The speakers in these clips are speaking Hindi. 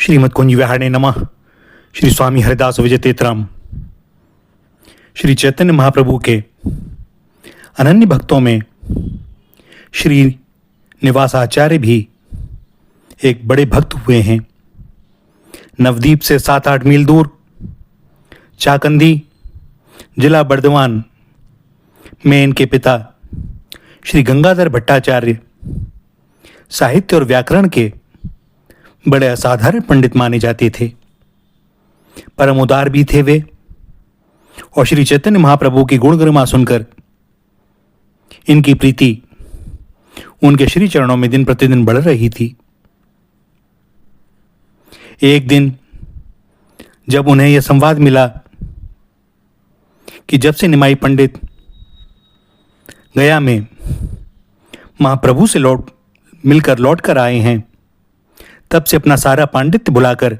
श्रीमद् कुंज विहारणे नमः। श्री स्वामी हरिदास विजय तीर्थराम। श्री चैतन्य महाप्रभु के अनन्य भक्तों में श्री निवासाचार्य भी एक बड़े भक्त हुए हैं। नवदीप से 7-8 मील दूर चाकंदी जिला बर्धमान में इनके पिता श्री गंगाधर भट्टाचार्य साहित्य और व्याकरण के बड़े असाधारण पंडित माने जाते थे। परम उदार भी थे वे, और श्री चैतन्य महाप्रभु की गुण गरिमा सुनकर इनकी प्रीति उनके श्री चरणों में दिन प्रतिदिन बढ़ रही थी। एक दिन जब उन्हें यह संवाद मिला कि जब से निमाई पंडित गया में महाप्रभु से मिलकर लौट कर आए हैं, तब से अपना सारा पांडित्य भुलाकर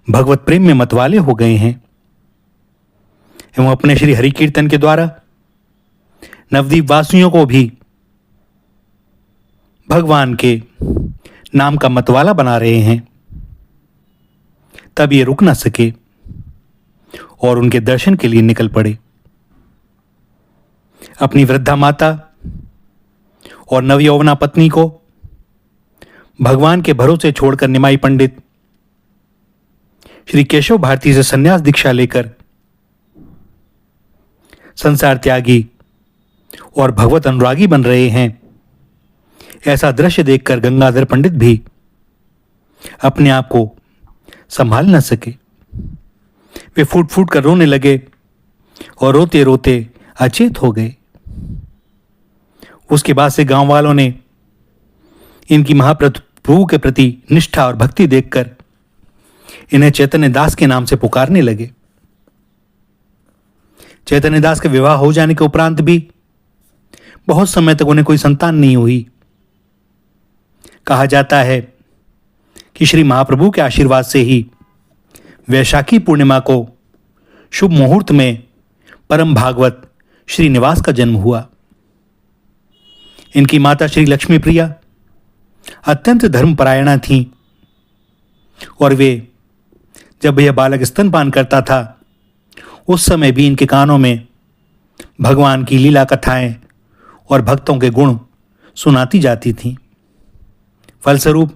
भगवत प्रेम में मतवाले हो गए हैं एवं अपने श्री हरि कीर्तन के द्वारा नवदीप वासियों को भी भगवान के नाम का मतवाला बना रहे हैं। तब ये रुक न सके और उनके दर्शन के लिए निकल पड़े। अपनी वृद्धा माता और नवयौवना पत्नी को भगवान के भरोसे छोड़कर निमाई पंडित श्री केशव भारती से संन्यास दीक्षा लेकर संसार त्यागी और भगवत अनुरागी बन रहे हैं। ऐसा दृश्य देखकर गंगाधर पंडित भी अपने आप को संभाल न सके। वे फूट फूट कर रोने लगे और रोते रोते अचेत हो गए। उसके बाद से गांव वालों ने इनकी महाप्रभु के प्रति निष्ठा और भक्ति देखकर इन्हें चैतन्य दास के नाम से पुकारने लगे। चैतन्य दास के विवाह हो जाने के उपरांत भी बहुत समय तक उन्हें कोई संतान नहीं हुई। कहा जाता है कि श्री महाप्रभु के आशीर्वाद से ही वैशाखी पूर्णिमा को शुभ मुहूर्त में परम भागवत श्रीनिवास का जन्म हुआ। इनकी माता श्री लक्ष्मी प्रिया अत्यंत धर्मपरायणा थीं, और वे जब यह बालक स्तनपान करता था उस समय भी इनके कानों में भगवान की लीला कथाएं और भक्तों के गुण सुनाती जाती थीं। फलस्वरूप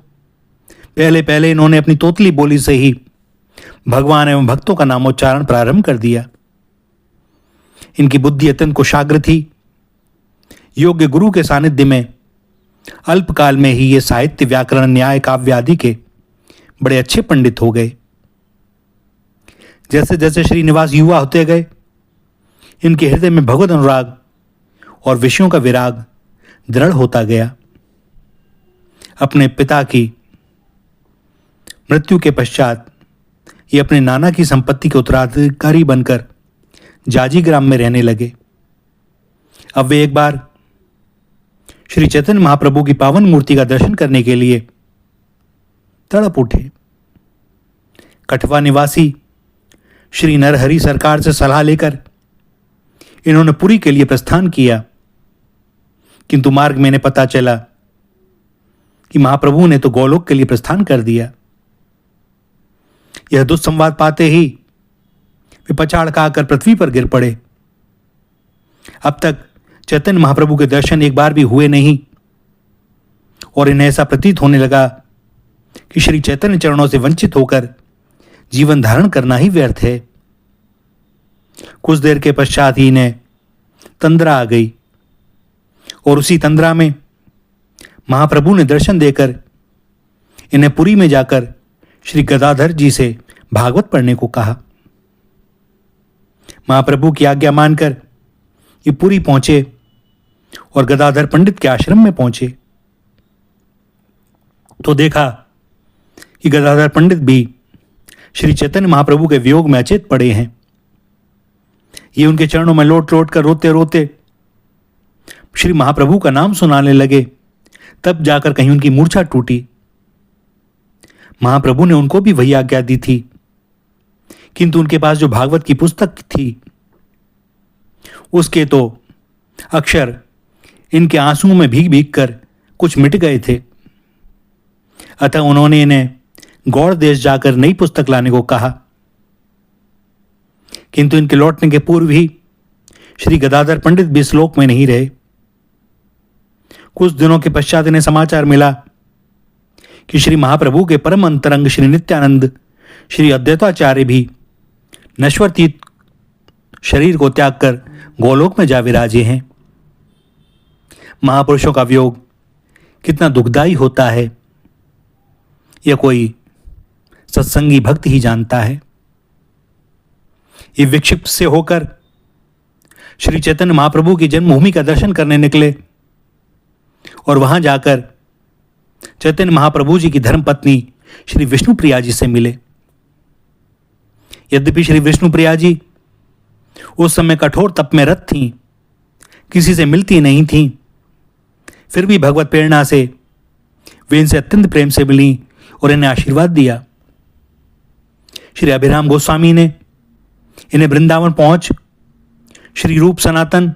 पहले पहले इन्होंने अपनी तोतली बोली से ही भगवान एवं भक्तों का नामोच्चारण प्रारंभ कर दिया। इनकी बुद्धि अत्यंत कुशाग्र थी। योग्य गुरु के सानिध्य में अल्पकाल में ही ये साहित्य, व्याकरण, न्याय, काव्य आदि के बड़े अच्छे पंडित हो गए। जैसे जैसे श्रीनिवास युवा होते गए, इनके हृदय में भगवत अनुराग और विषयों का विराग दृढ़ होता गया। अपने पिता की मृत्यु के पश्चात ये अपने नाना की संपत्ति के उत्तराधिकारी बनकर जाजी ग्राम में रहने लगे। अब वे एक बार श्री चैतन्य महाप्रभु की पावन मूर्ति का दर्शन करने के लिए तड़प उठे। कठवा निवासी श्री नरहरि सरकार से सलाह लेकर इन्होंने पुरी के लिए प्रस्थान किया, किंतु मार्ग में इन्हें पता चला कि महाप्रभु ने तो गोलोक के लिए प्रस्थान कर दिया। यह दुस्संवाद पाते ही वे पछाड़ खाकर पृथ्वी पर गिर पड़े। अब तक चैतन्य महाप्रभु के दर्शन एक बार भी हुए नहीं, और इन्हें ऐसा प्रतीत होने लगा कि श्री चैतन्य चरणों से वंचित होकर जीवन धारण करना ही व्यर्थ है। कुछ देर के पश्चात ही इन्हें तंद्रा आ गई, और उसी तंद्रा में महाप्रभु ने दर्शन देकर इन्हें पुरी में जाकर श्री गदाधर जी से भागवत पढ़ने को कहा। महाप्रभु की आज्ञा मानकर ये पुरी पहुंचे और गदाधर पंडित के आश्रम में पहुंचे तो देखा कि गदाधर पंडित भी श्री चैतन्य महाप्रभु के वियोग में अचेत पड़े हैं। ये उनके चरणों में लौट लौट कर रोते रोते श्री महाप्रभु का नाम सुनाने लगे। तब जाकर कहीं उनकी मूर्छा टूटी। महाप्रभु ने उनको भी वही आज्ञा दी थी, किंतु उनके पास जो भागवत की पुस्तक थी उसके तो अक्षर इनके आंसुओं में भीग भीग कर कुछ मिट गए थे। अतः उन्होंने इन्हें गौड़ देश जाकर नई पुस्तक लाने को कहा, किंतु इनके लौटने के पूर्व ही श्री गदाधर पंडित भी इस लोक में नहीं रहे। कुछ दिनों के पश्चात इन्हें समाचार मिला कि श्री महाप्रभु के परम अंतरंग श्री नित्यानंद श्री अद्वैताचार्य भी नश्वरतीत शरीर को त्याग कर गोलोक में जा विराजे हैं। महापुरुषों का वियोग कितना दुखदायी होता है, यह कोई सत्संगी भक्त ही जानता है। ये विक्षिप्त से होकर श्री चैतन्य महाप्रभु की जन्मभूमि का दर्शन करने निकले और वहां जाकर चैतन्य महाप्रभु जी की धर्मपत्नी श्री विष्णुप्रिया जी से मिले। यद्यपि श्री विष्णुप्रिया जी उस समय कठोर तप में रत थीं, किसी से मिलती नहीं थीं, फिर भी भगवत प्रेरणा से वे इनसे अत्यंत प्रेम से मिली और इन्हें आशीर्वाद दिया। श्री अभिराम गोस्वामी ने इन्हें वृंदावन पहुंच श्री रूप सनातन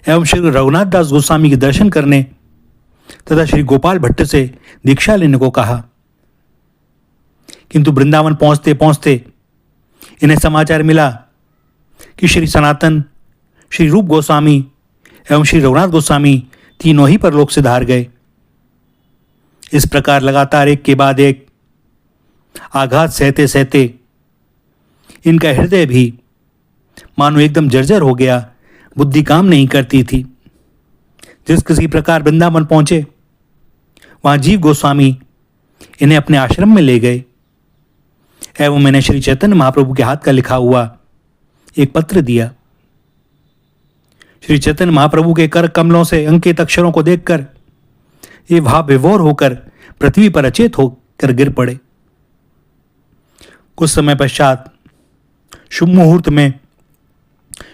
एवं श्री रघुनाथ दास गोस्वामी के दर्शन करने तथा श्री गोपाल भट्ट से दीक्षा लेने को कहा। किंतु वृंदावन पहुंचते पहुंचते इन्हें समाचार मिला कि श्री सनातन, श्री रूप गोस्वामी एवं श्री रघुनाथ गोस्वामी तीनों ही परलोक से धार गए। इस प्रकार लगातार एक के बाद एक आघात सहते सहते इनका हृदय भी मानो एकदम जर्जर हो गया, बुद्धि काम नहीं करती थी। जिस किसी प्रकार वृंदावन पहुंचे वहां जीव गोस्वामी इन्हें अपने आश्रम में ले गए एवं मैंने श्री चैतन्य महाप्रभु के हाथ का लिखा हुआ एक पत्र दिया। श्री चैतन्य महाप्रभु के कर कमलों से अंकित अक्षरों को देखकर ये भाव विभोर होकर पृथ्वी पर अचेत होकर गिर पड़े। कुछ समय पश्चात शुभ मुहूर्त में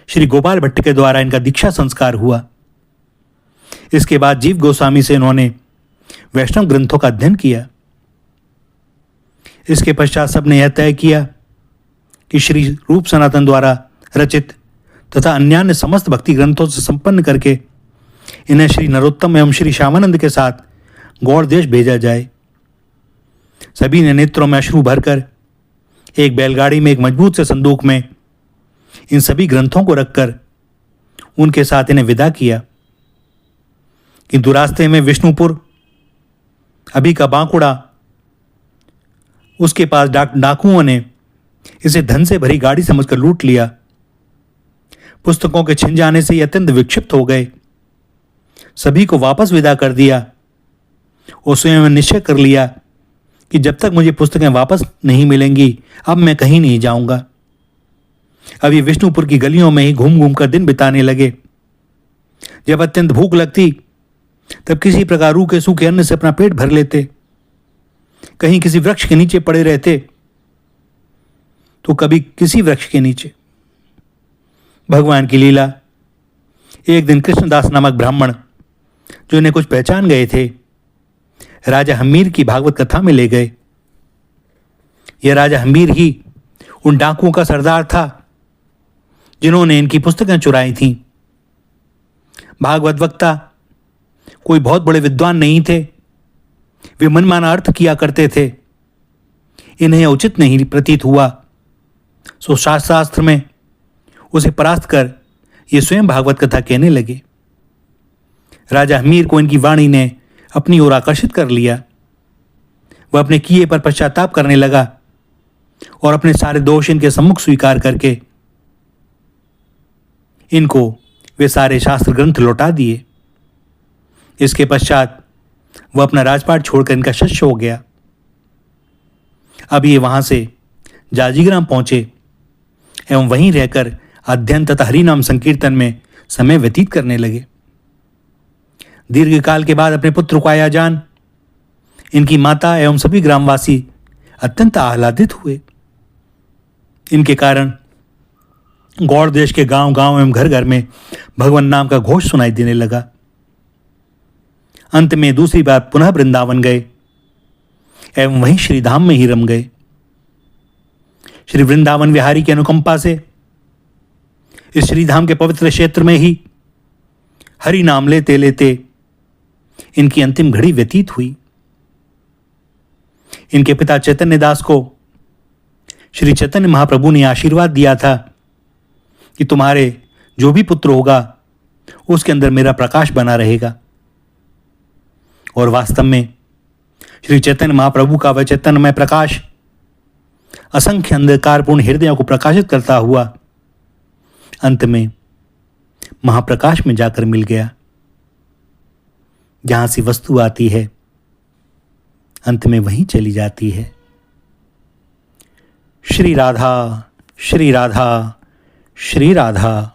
श्री गोपाल भट्ट के द्वारा इनका दीक्षा संस्कार हुआ। इसके बाद जीव गोस्वामी से इन्होंने वैष्णव ग्रंथों का अध्ययन किया। इसके पश्चात सबने यह तय किया कि श्री रूप सनातन द्वारा रचित तथा अन्यान्य समस्त भक्ति ग्रंथों से संपन्न करके इन्हें श्री नरोत्तम एवं श्री श्यामानंद के साथ गौड़ देश भेजा जाए। सभी ने नेत्रों में अश्रु भरकर एक बैलगाड़ी में एक मजबूत से संदूक में इन सभी ग्रंथों को रखकर उनके साथ इन्हें विदा किया। किंतु रास्ते में विष्णुपुर अभी का बांकुड़ा उसके पास डाकुओं ने इसे धन से भरी गाड़ी समझकर लूट लिया। पुस्तकों के छिन जाने से ये अत्यंत विक्षिप्त हो गए, सभी को वापस विदा कर दिया और स्वयं निश्चय कर लिया कि जब तक मुझे पुस्तकें वापस नहीं मिलेंगी अब मैं कहीं नहीं जाऊंगा। अब ये विष्णुपुर की गलियों में ही घूम घूम कर दिन बिताने लगे। जब अत्यंत भूख लगती तब किसी प्रकार रूखे सूखे अन्न से अपना पेट भर लेते, कहीं किसी वृक्ष के नीचे पड़े रहते तो कभी किसी वृक्ष के नीचे। भगवान की लीला, एक दिन कृष्णदास नामक ब्राह्मण जो इन्हें कुछ पहचान गए थे राजा हमीर की भागवत कथा में ले गए। यह राजा हमीर ही उन डाकुओं का सरदार था जिन्होंने इनकी पुस्तकें चुराई थीं। भागवत वक्ता कोई बहुत बड़े विद्वान नहीं थे, वे मनमाना अर्थ किया करते थे। इन्हें उचित नहीं प्रतीत हुआ, सो शास्त्र में उसे परास्त कर ये स्वयं भागवत कथा कहने लगे। राजा हमीर को इनकी वाणी ने अपनी ओर आकर्षित कर लिया। वह अपने किए पर पश्चाताप करने लगा और अपने सारे दोष इनके सम्मुख स्वीकार करके इनको वे सारे शास्त्र ग्रंथ लौटा दिए। इसके पश्चात वह अपना राजपाट छोड़कर इनका शिष्य हो गया। अब ये वहां से जाजीग्राम पहुंचे एवं वहीं रहकर अध्ययन तथा हरिनाम संकीर्तन में समय व्यतीत करने लगे। दीर्घकाल के बाद अपने पुत्र को आया जान इनकी माता एवं सभी ग्रामवासी अत्यंत आह्लादित हुए। इनके कारण गौड़ देश के गांव गांव एवं घर घर में भगवान नाम का घोष सुनाई देने लगा। अंत में दूसरी बार पुनः वृंदावन गए एवं वहीं श्रीधाम में ही रम गए। श्री वृंदावन विहारी की अनुकंपा से इस श्रीधाम के पवित्र क्षेत्र में ही हरि नाम लेते लेते इनकी अंतिम घड़ी व्यतीत हुई। इनके पिता चैतन्य दास को श्री चैतन्य महाप्रभु ने आशीर्वाद दिया था कि तुम्हारे जो भी पुत्र होगा उसके अंदर मेरा प्रकाश बना रहेगा। और वास्तव में श्री चैतन्य महाप्रभु का वह चैतन्यमय प्रकाश असंख्य अंधकारपूर्ण हृदयों को प्रकाशित करता हुआ अंत में महाप्रकाश में जाकर मिल गया। जहां से वस्तु आती है अंत में वहीं चली जाती है। श्री राधा श्री राधा श्री राधा।